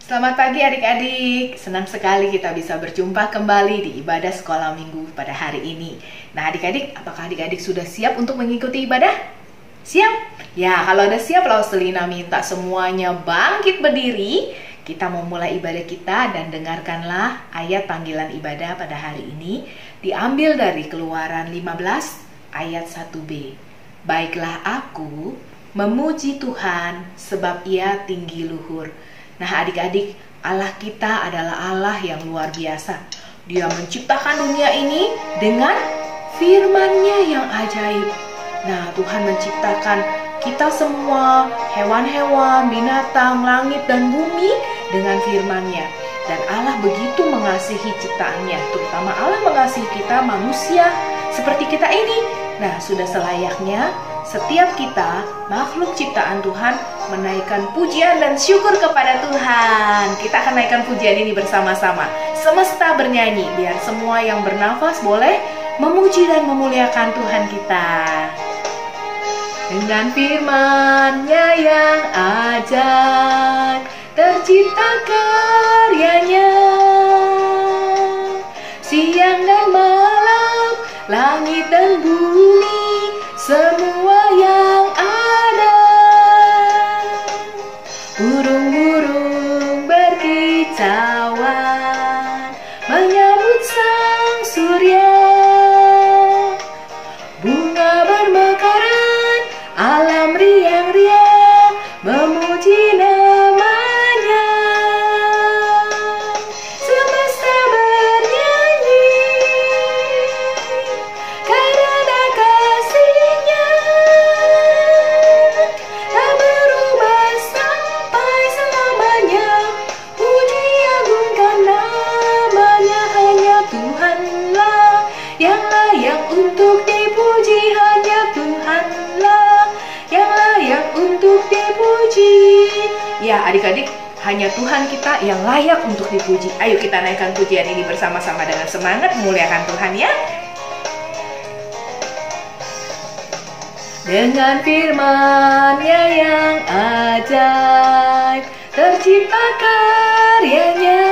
Selamat pagi adik-adik, senang sekali kita bisa berjumpa kembali di ibadah sekolah minggu pada hari ini. Nah adik-adik, apakah adik-adik sudah siap untuk mengikuti ibadah? Siap? Ya, kalau udah siap, Laus Selina minta semuanya bangkit berdiri. Kita mau mulai ibadah kita dan dengarkanlah ayat panggilan ibadah pada hari ini. Diambil dari Keluaran 15 ayat 1b. Baiklah aku memuji Tuhan sebab Ia tinggi luhur. Nah adik-adik, Allah kita adalah Allah yang luar biasa. Dia menciptakan dunia ini dengan firman-Nya yang ajaib. Nah Tuhan menciptakan kita semua, hewan-hewan, binatang, langit dan bumi dengan firman-Nya. Dan Allah begitu mengasihi ciptaannya, terutama Allah mengasihi kita manusia seperti kita ini. Nah sudah selayaknya setiap kita, makhluk ciptaan Tuhan, menaikkan pujian dan syukur kepada Tuhan. Kita akan naikkan pujian ini bersama-sama. Semesta bernyanyi, biar semua yang bernafas boleh memuji dan memuliakan Tuhan kita. Dengan firman-Nya yang ajaib, tercipta karyanya. Siang dan malam, langit dan bumi, semua yang ada. Burung-burung berkicauan menyambut sang surya. Bunga bermekaran, alam riang-riang memuji namanya. Semesta bernyanyi karena kasih-Nya tak berubah sampai selamanya. Puji agungkan namanya, hanya Tuhanlah yang layak untuk dipuji. Hanya Tuhanlah yang layak untuk dipuji. Ya adik-adik, hanya Tuhan kita yang layak untuk dipuji. Ayo kita naikkan pujian ini bersama-sama dengan semangat memuliakan Tuhan ya. Dengan firman-Nya yang ajaib, tercipta karyanya.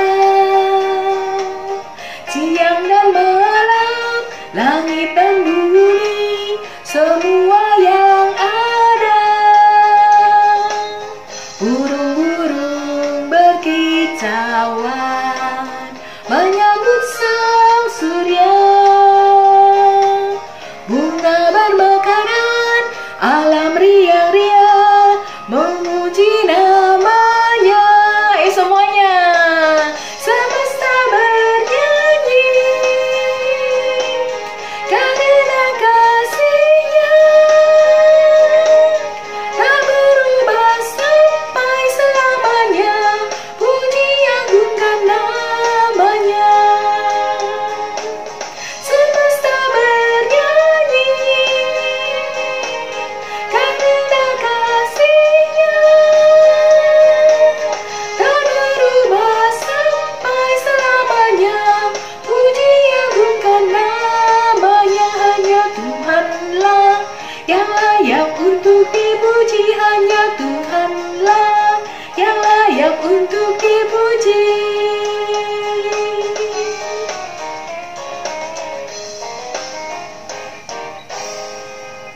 Siang dan malam, langit dan bumi, semua yang ada. Burung-burung berkicauan menyambut sang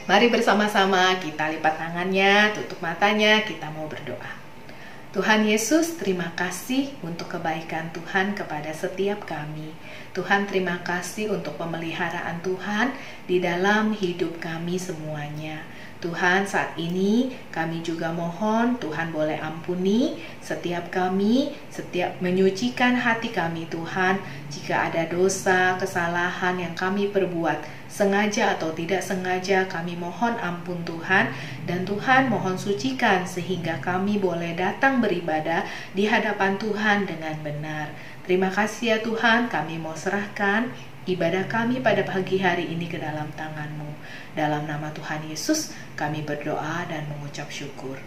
Mari bersama-sama kita lipat tangannya, tutup matanya, kita mau berdoa. Tuhan Yesus, terima kasih untuk kebaikan Tuhan kepada setiap kami. Tuhan, terima kasih untuk pemeliharaan Tuhan di dalam hidup kami semuanya. Tuhan, saat ini kami juga mohon Tuhan boleh ampuni setiap kami, setiap menyucikan hati kami Tuhan. Jika ada dosa, kesalahan yang kami perbuat, sengaja atau tidak sengaja, kami mohon ampun Tuhan. Dan Tuhan mohon sucikan sehingga kami boleh datang beribadah di hadapan Tuhan dengan benar. Terima kasih ya Tuhan, kami mau serahkan ibadah kami pada pagi hari ini ke dalam tangan-Mu. Dalam nama Tuhan Yesus kami berdoa dan mengucap syukur.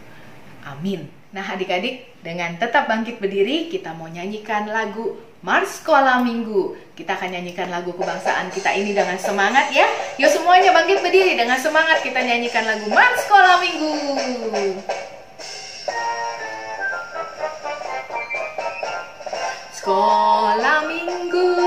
Amin. Nah adik-adik, dengan tetap bangkit berdiri, kita mau nyanyikan lagu Mars Sekolah Minggu. Kita akan nyanyikan lagu kebangsaan kita ini dengan semangat ya. Yuk semuanya bangkit berdiri, dengan semangat kita nyanyikan lagu Mars Sekolah Minggu. Sekolah minggu,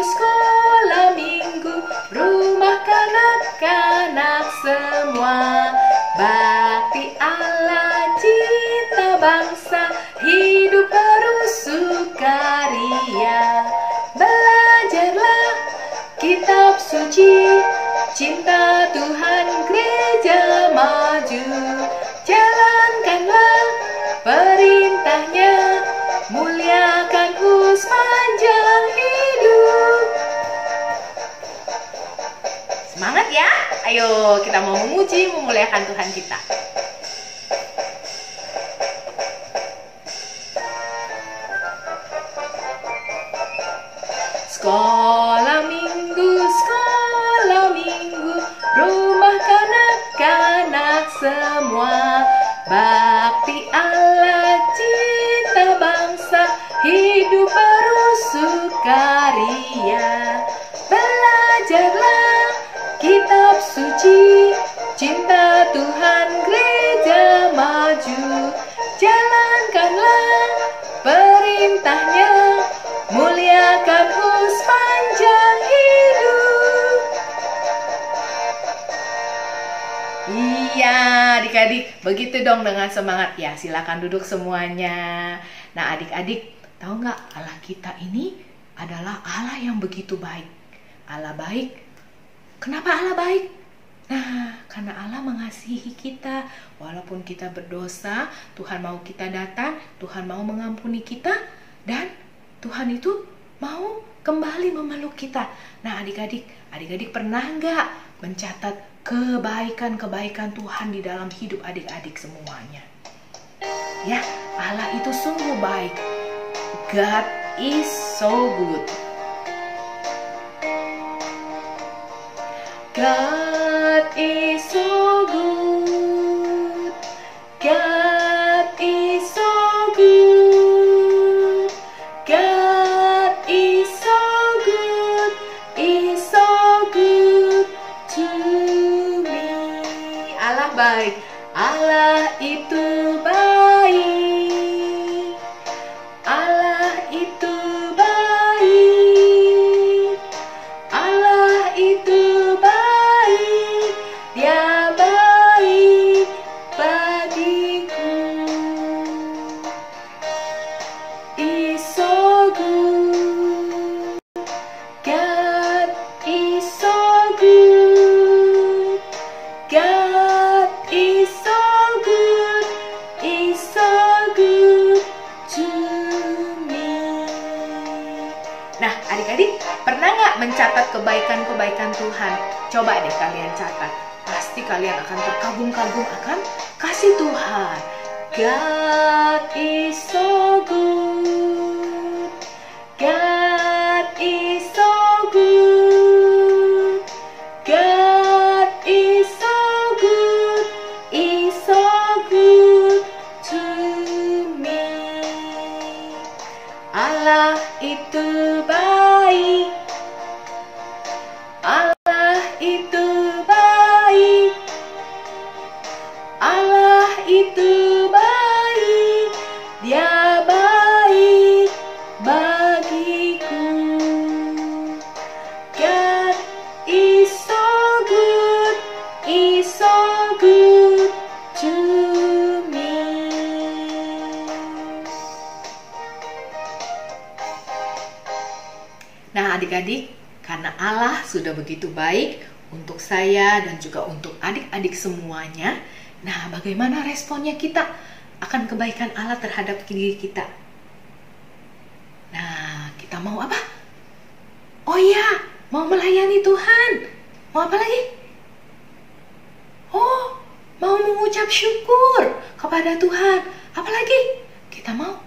rumah kanak-kanak semua. Bakti Allah, cinta bangsa, hidup terus sukaria. Belajarlah kitab suci, cinta Tuhan gereja maju. Jalankanlah perintahnya, muliakan sepanjang hidup. Semangat ya, ayo kita mau memuji, memuliakan Tuhan kita. Sekolah minggu, rumah kanak-kanak semua. Bakti Allah, cinta bangsa, hidup terus sukaria. Belajarlah kitab suci, cinta Tuhan gereja maju. Jalankanlah perintahnya, muliakan sepanjang hidup. Iya adik-adik, begitu dong dengan semangat ya. Silakan duduk semuanya. Nah adik-adik, tahu nggak Allah kita ini adalah Allah yang begitu baik. Allah baik. Kenapa Allah baik? Nah, karena Allah mengasihi kita. Walaupun kita berdosa, Tuhan mau kita datang, Tuhan mau mengampuni kita, dan Tuhan itu mau kembali memeluk kita. Nah adik-adik pernah nggak mencatat kebaikan-kebaikan Tuhan di dalam hidup adik-adik semuanya? Ya, Allah itu sungguh baik. God is so good. God is so good. God is so good. God is so good. Is so good to me. Allah baik. Allah itu baik. Allah itu baik. Allah itu baik. Dia baik bagiku. Is so good. God is so good. God is so good. Is so good to me. Nah adik-adik, pernah nggak mencatat kebaikan-kebaikan Tuhan? Coba deh kalian catat. Pasti kalian akan terkagum-kagum akan kasih Tuhan. God is so good. God is so good. God is so good. Is so good to me. Allah itu baik. Allah itu baik. Allah itu baik. Dia baik bagiku. God is so good. Is so adik-adik, karena Allah sudah begitu baik untuk saya dan juga untuk adik-adik semuanya. Nah, bagaimana responnya kita akan kebaikan Allah terhadap diri kita? Nah, kita mau apa? Oh iya, mau melayani Tuhan. Mau apa lagi? Oh, mau mengucap syukur kepada Tuhan. Apa lagi? Kita mau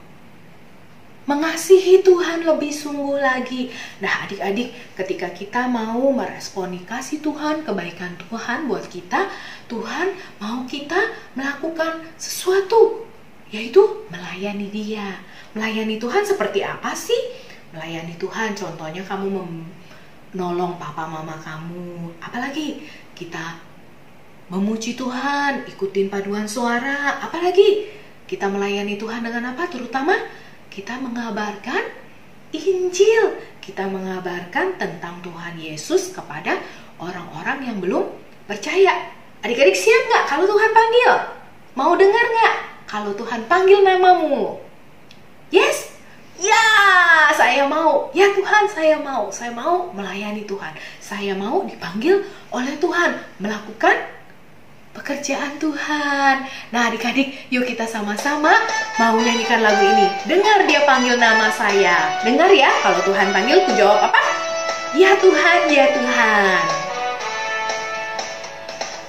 mengasihi Tuhan lebih sungguh lagi. Nah, adik-adik, ketika kita mau meresponi kasih Tuhan, kebaikan Tuhan buat kita, Tuhan mau kita melakukan sesuatu, yaitu melayani Dia. Melayani Tuhan seperti apa sih? Melayani Tuhan, contohnya kamu menolong papa mama kamu. Apalagi kita memuji Tuhan, ikutin paduan suara. Apalagi kita melayani Tuhan dengan apa? Terutama kita mengabarkan Injil. Kita mengabarkan tentang Tuhan Yesus kepada orang-orang yang belum percaya. Adik-adik siap nggak kalau Tuhan panggil? Mau dengar nggak kalau Tuhan panggil namamu? Yes? Ya, saya mau. Ya Tuhan, saya mau. Saya mau melayani Tuhan. Saya mau dipanggil oleh Tuhan melakukan pekerjaan Tuhan. Nah, adik-adik, yuk kita sama-sama mau nyanyikan lagu ini. Dengar Dia panggil nama saya. Dengar ya, kalau Tuhan panggil, ku jawab apa? Ya Tuhan, ya Tuhan.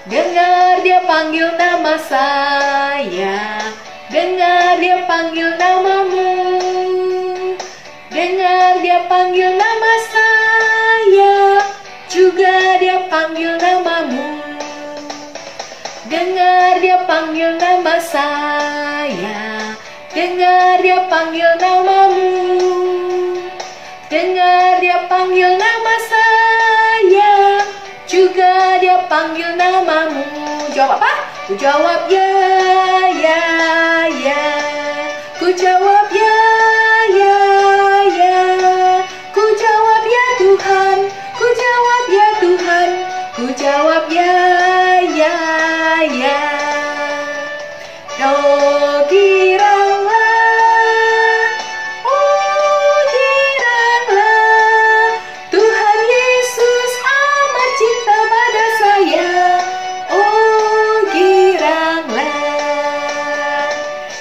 Dengar Dia panggil nama saya. Dengar Dia panggil namamu. Dengar Dia panggil nama saya. Juga Dia panggil namamu. Dengar Dia panggil nama saya. Dengar Dia panggil namamu. Dengar Dia panggil nama saya. Juga Dia panggil namamu. Jawab apa? Ku jawab ya, ya, ya. Ku jawab ya, ya, ya. Ku jawab ya Tuhan. Ku jawab ya Tuhan. Ku jawab ya, ya, ya. Oh giranglah, Tuhan Yesus amat cinta pada saya. Oh giranglah.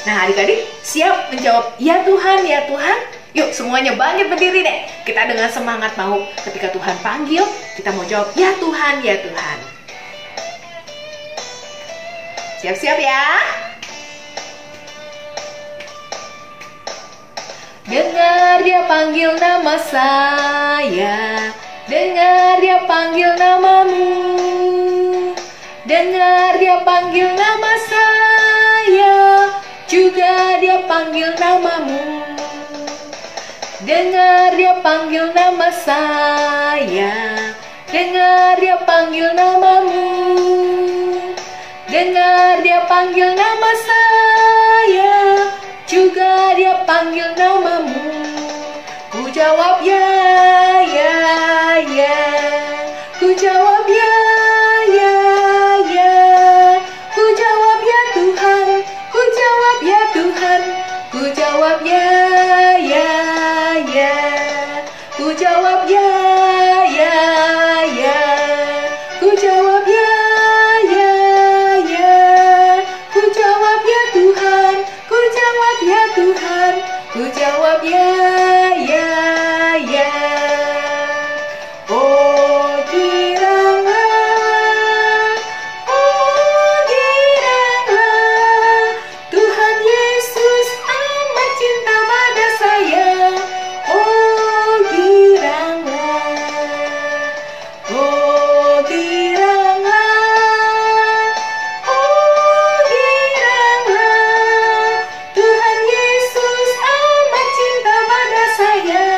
Nah, adik-adik siap menjawab ya Tuhan, ya Tuhan? Yuk semuanya bangkit berdiri deh. Kita dengan semangat mau ketika Tuhan panggil, kita mau jawab ya Tuhan, ya Tuhan. Siap-siap ya. Dengar Dia panggil nama saya. Dengar Dia panggil namamu. Dengar Dia panggil nama saya. Juga Dia panggil namamu. Dengar Dia panggil nama saya. Dengar Dia panggil namamu. Dengar Dia panggil nama saya. Juga Dia panggil namamu. Ku jawab ya, ya, ya. Ku jawab ya, ya, ya. Ku jawab ya Tuhan. Ku jawab ya Tuhan. Ku jawab ya, ya, ya. Ku jawab ya, ya, ya. Ku jawab ya, ya, ya. Ku jawab ya Tuhan. Ku jawab ya Tuhan. Ku jawab ya, ya, ya. Oh giranglah, Tuhan Yesus amat cinta pada saya. Oh giranglah, oh giranglah, oh giranglah. Tuhan Yesus amat cinta pada saya.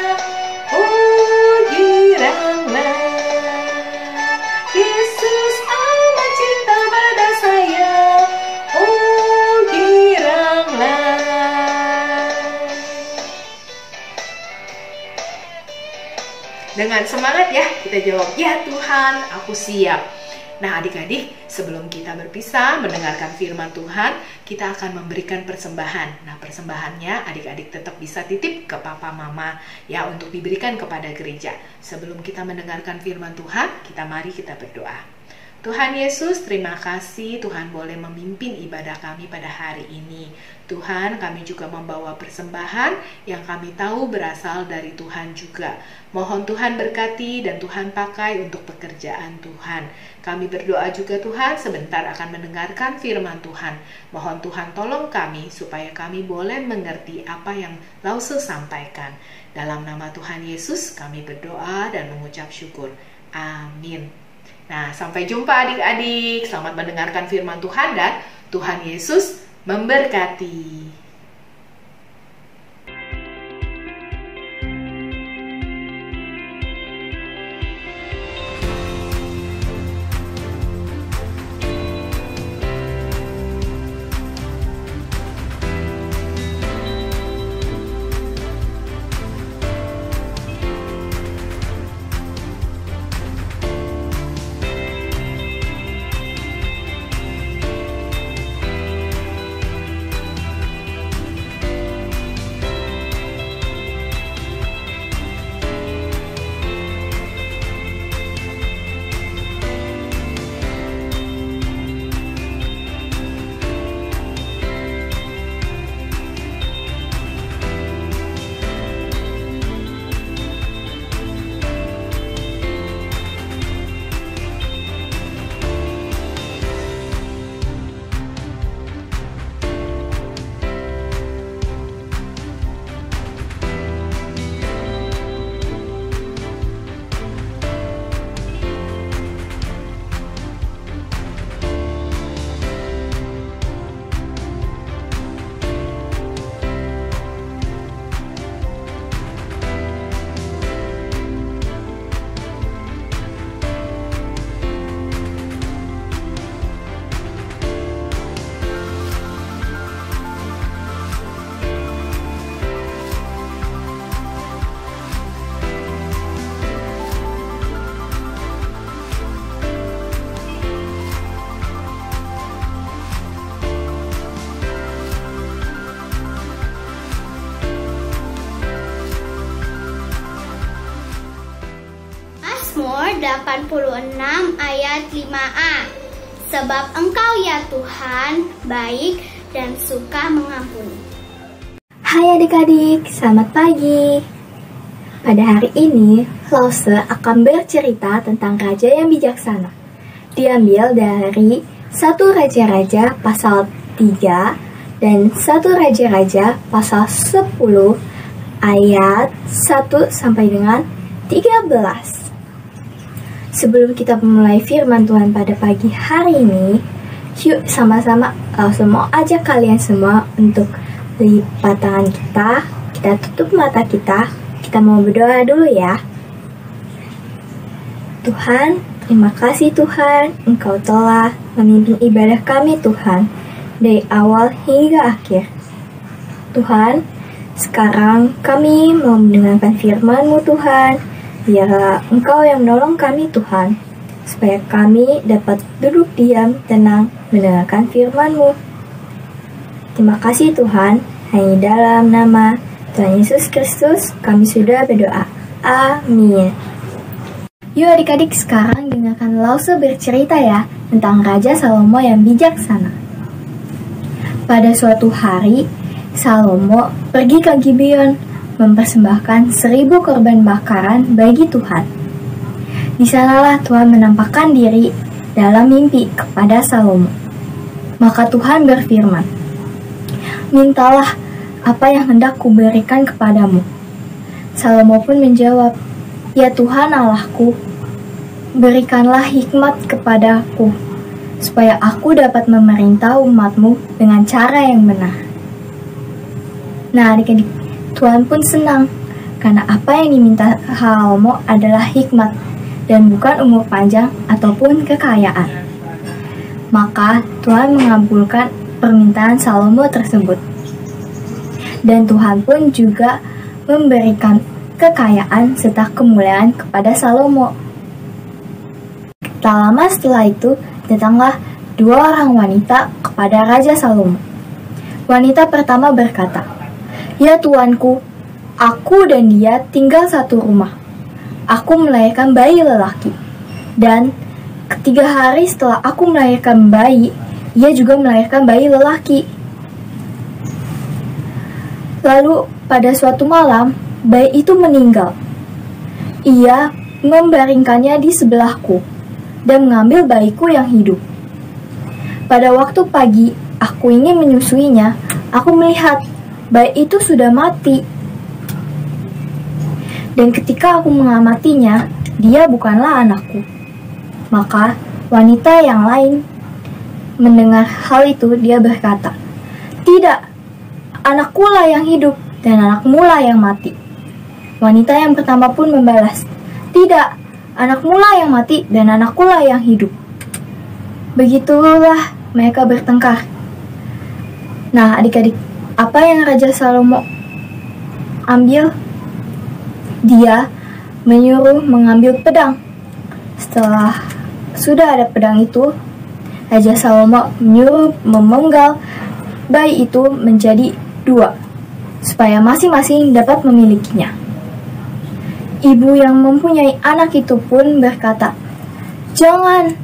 Oh giranglah, Yesus amat cinta pada saya. Oh giranglah. Dengan semangat ya, kita jawab, ya Tuhan, aku siap. Nah adik-adik, sebelum kita berpisah mendengarkan firman Tuhan, kita akan memberikan persembahan. Nah persembahannya adik-adik tetap bisa titip ke papa mama ya untuk diberikan kepada gereja. Sebelum kita mendengarkan firman Tuhan, mari kita berdoa. Tuhan Yesus, terima kasih Tuhan boleh memimpin ibadah kami pada hari ini. Tuhan, kami juga membawa persembahan yang kami tahu berasal dari Tuhan juga. Mohon Tuhan berkati dan Tuhan pakai untuk pekerjaan Tuhan. Kami berdoa juga Tuhan sebentar akan mendengarkan firman Tuhan. Mohon Tuhan tolong kami supaya kami boleh mengerti apa yang Lause sampaikan. Dalam nama Tuhan Yesus kami berdoa dan mengucap syukur. Amin. Nah, sampai jumpa adik-adik. Selamat mendengarkan firman Tuhan dan Tuhan Yesus memberkati. Mazmur 86 ayat 5a. Sebab Engkau ya Tuhan baik dan suka mengampuni. Hai adik-adik, selamat pagi. Pada hari ini, Lause akan bercerita tentang raja yang bijaksana. Diambil dari 1 Raja-Raja pasal 3 dan 1 Raja-Raja pasal 10 ayat 1 sampai dengan 13. Sebelum kita memulai firman Tuhan pada pagi hari ini, yuk sama-sama Lause mau ajak kalian semua untuk lipat tangan kita tutup mata kita mau berdoa dulu ya. Tuhan, terima kasih Tuhan, Engkau telah memimpin ibadah kami Tuhan, dari awal hingga akhir. Tuhan, sekarang kami mau mendengarkan firman-Mu Tuhan. Biarlah Engkau yang menolong kami Tuhan, supaya kami dapat duduk diam, tenang, mendengarkan firman-Mu. Terima kasih Tuhan, hanya dalam nama Tuhan Yesus Kristus kami sudah berdoa. Amin. Yuk adik-adik sekarang dengarkan Lause bercerita ya tentang Raja Salomo yang bijaksana. Pada suatu hari, Salomo pergi ke Gibeon mempersembahkan 1000 korban bakaran bagi Tuhan. Di sanalah Tuhan menampakkan diri dalam mimpi kepada Salomo. Maka Tuhan berfirman, "Mintalah apa yang hendak kuberikan kepadamu." Salomo pun menjawab, "Ya Tuhan Allahku, berikanlah hikmat kepadaku, supaya aku dapat memerintah umat-Mu dengan cara yang benar." Nah adik-adik, Tuhan pun senang, karena apa yang diminta Salomo adalah hikmat, dan bukan umur panjang ataupun kekayaan. Maka Tuhan mengabulkan permintaan Salomo tersebut. Dan Tuhan pun juga memberikan kekayaan serta kemuliaan kepada Salomo. Tak lama setelah itu, datanglah dua orang wanita kepada Raja Salomo. Wanita pertama berkata, "Ya tuanku, aku dan dia tinggal satu rumah. Aku melahirkan bayi lelaki. Dan 3 hari setelah aku melahirkan bayi, ia juga melahirkan bayi lelaki. Lalu pada suatu malam, bayi itu meninggal. Ia membaringkannya di sebelahku dan mengambil bayiku yang hidup. Pada waktu pagi, aku ingin menyusuinya. Aku melihat bayi itu sudah mati. Dan ketika aku mengamatinya, dia bukanlah anakku." Maka wanita yang lain mendengar hal itu, dia berkata, "Tidak, anakku lah yang hidup dan anakmu lah yang mati." Wanita yang pertama pun membalas, "Tidak, anakmu lah yang mati dan anakku lah yang hidup." Begitulah mereka bertengkar. Nah, adik-adik, apa yang Raja Salomo ambil? Dia menyuruh mengambil pedang. Setelah sudah ada pedang itu, Raja Salomo menyuruh memenggal bayi itu menjadi 2, supaya masing-masing dapat memilikinya. Ibu yang mempunyai anak itu pun berkata, "Jangan,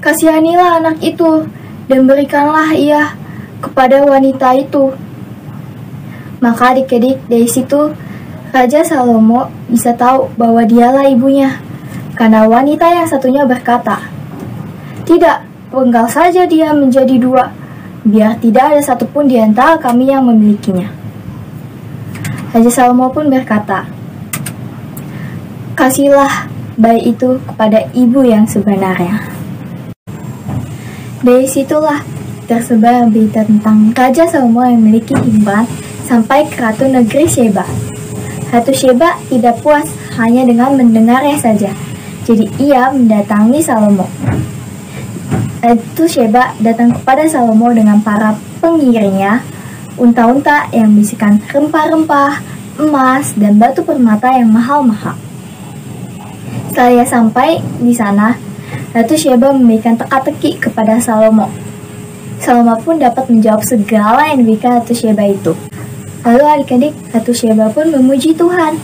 kasihanilah anak itu dan berikanlah ia kepada wanita itu." Maka adik-adik, dari situ Raja Salomo bisa tahu bahwa dialah ibunya. Karena wanita yang satunya berkata, "Tidak, penggal saja dia menjadi 2, biar tidak ada satupun di antara kami yang memilikinya." Raja Salomo pun berkata, "Kasihlah bayi itu kepada ibu yang sebenarnya." Dari situlah tersebar berita tentang Raja Salomo yang memiliki hikmat sampai ke Ratu negeri Sheba. Ratu Sheba tidak puas hanya dengan mendengarnya saja. Jadi ia mendatangi Salomo. Ratu Sheba datang kepada Salomo dengan para pengiringnya, unta-unta yang berisikan rempah-rempah, emas, dan batu permata yang mahal-mahal. Setelah ia sampai di sana, Ratu Sheba memberikan teka-teki kepada Salomo. Salomo pun dapat menjawab segala yang diberikan Ratu Sheba itu. Lalu adik-adik, Ratu Sheba pun memuji Tuhan,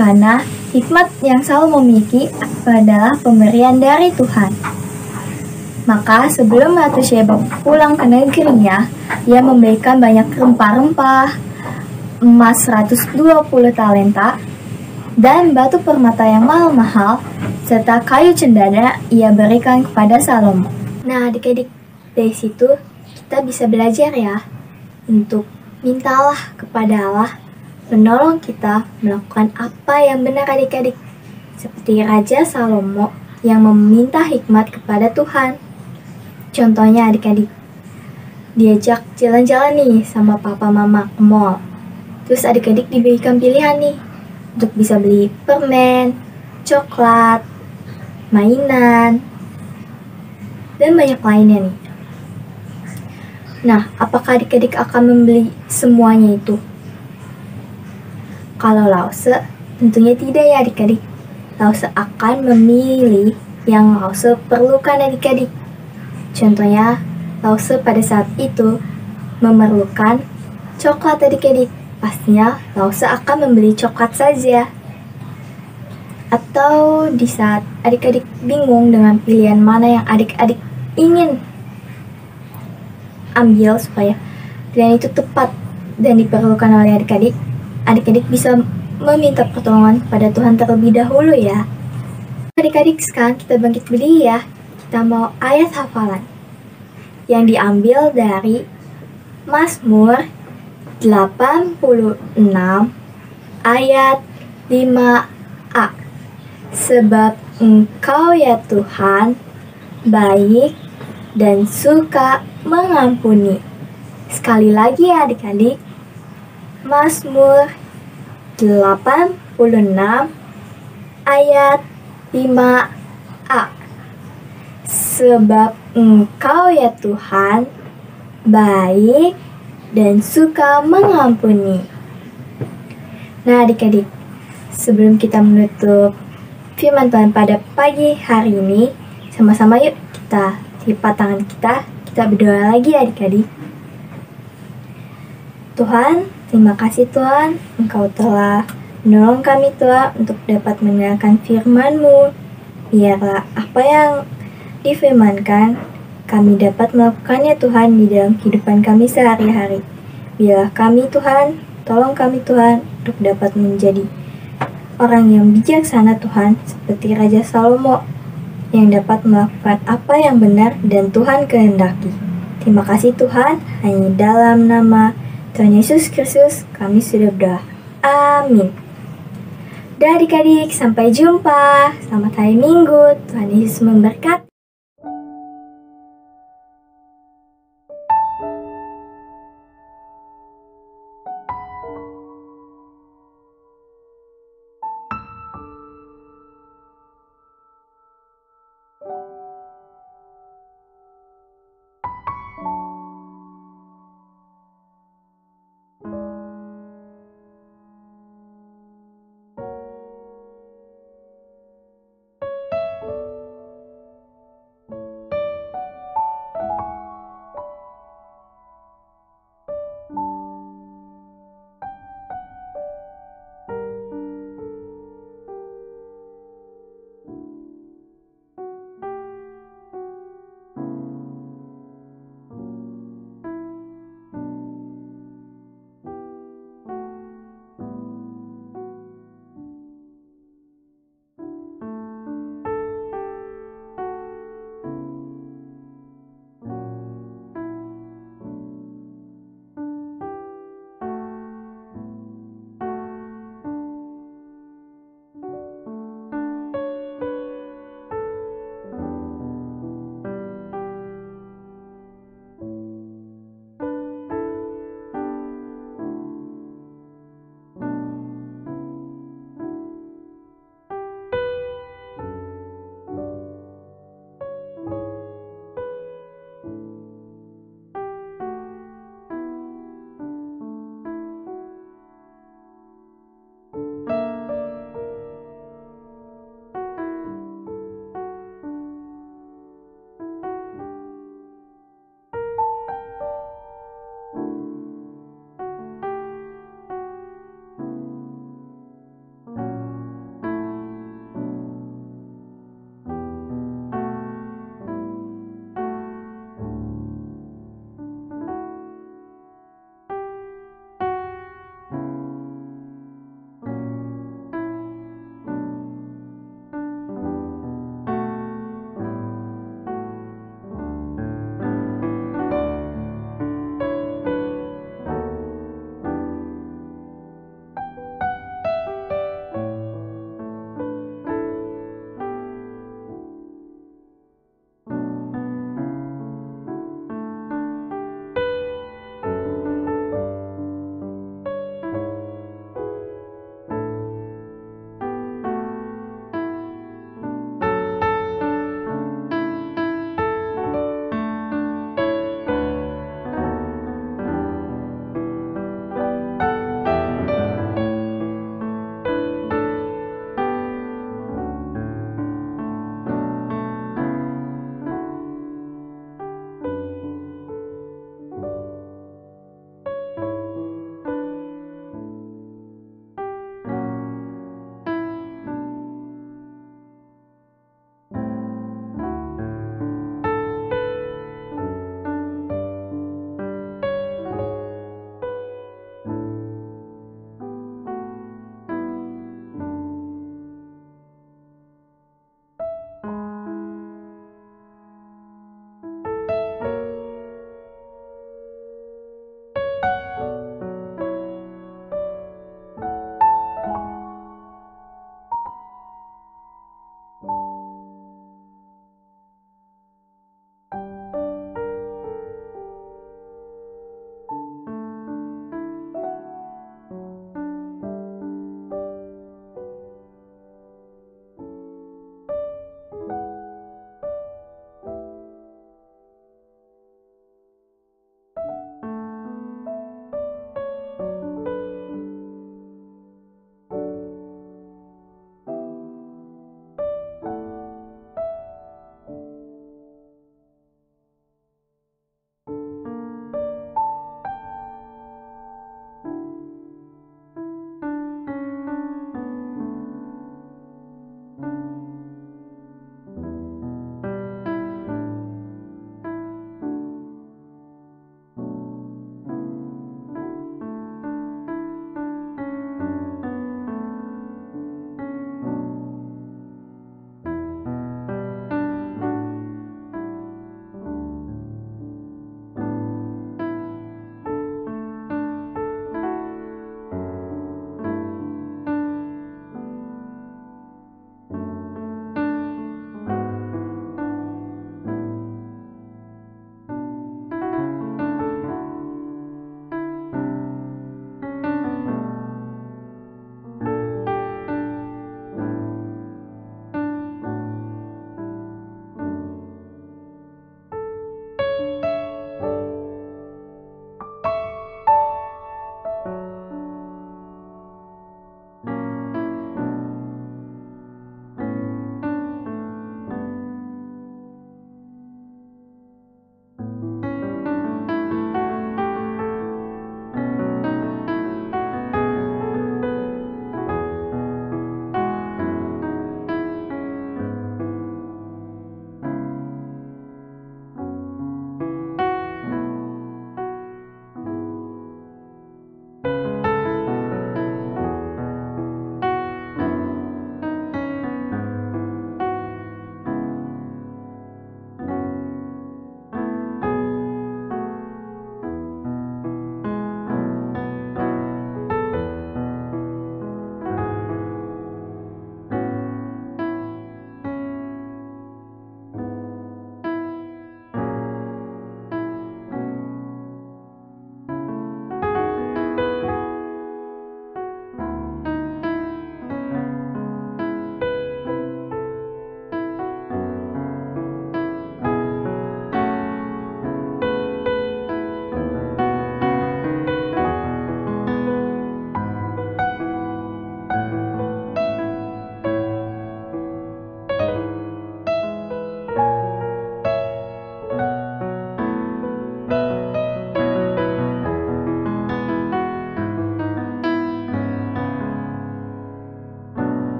karena hikmat yang Salomo miliki adalah pemberian dari Tuhan. Maka sebelum Ratu Sheba pulang ke negerinya, ia memberikan banyak rempah-rempah, emas 120 talenta, dan batu permata yang mahal-mahal, serta kayu cendana ia berikan kepada Salomo. Nah adik-adik, dari situ kita bisa belajar ya, untuk mintalah kepada Allah menolong kita melakukan apa yang benar adik-adik. Seperti Raja Salomo yang meminta hikmat kepada Tuhan. Contohnya adik-adik, diajak jalan-jalan nih sama papa mama ke mall. Terus adik-adik diberikan pilihan nih untuk bisa beli permen, coklat, mainan, dan banyak lainnya nih. Nah, apakah adik-adik akan membeli semuanya itu? Kalau Lause, tentunya tidak ya adik-adik. Lause akan memilih yang Lause perlukan adik-adik. Contohnya, Lause pada saat itu memerlukan coklat adik-adik. Pastinya Lause akan membeli coklat saja. Atau di saat adik-adik bingung dengan pilihan mana yang adik-adik ingin ambil supaya pilihan itu tepat dan diperlukan oleh adik-adik, adik-adik bisa meminta pertolongan kepada Tuhan terlebih dahulu ya. Adik-adik, sekarang kita bangkit berdiri ya. Kita mau ayat hafalan yang diambil dari Mazmur 86 ayat 5a. Sebab Engkau ya Tuhan baik dan suka mengampuni. Sekali lagi ya adik-adik, Mazmur 86 ayat 5a. Sebab Engkau ya Tuhan baik dan suka mengampuni. Nah adik-adik, sebelum kita menutup firman Tuhan pada pagi hari ini, Sama-sama yuk kita lipat tangan kita berdoa lagi adik-adik. Tuhan, terima kasih Tuhan, Engkau telah menolong kami Tuhan untuk dapat mendengarkan firman-Mu. Biarlah apa yang difirmankan kami dapat melakukannya Tuhan di dalam kehidupan kami sehari-hari. Biarlah kami Tuhan, tolong kami Tuhan untuk dapat menjadi orang yang bijaksana Tuhan seperti Raja Salomo yang dapat melakukan apa yang benar dan Tuhan kehendaki. Terima kasih Tuhan, hanya dalam nama Tuhan Yesus Kristus kami sudah berdoa. Amin. Dah adik-adik, sampai jumpa. Selamat hari Minggu. Tuhan Yesus memberkati.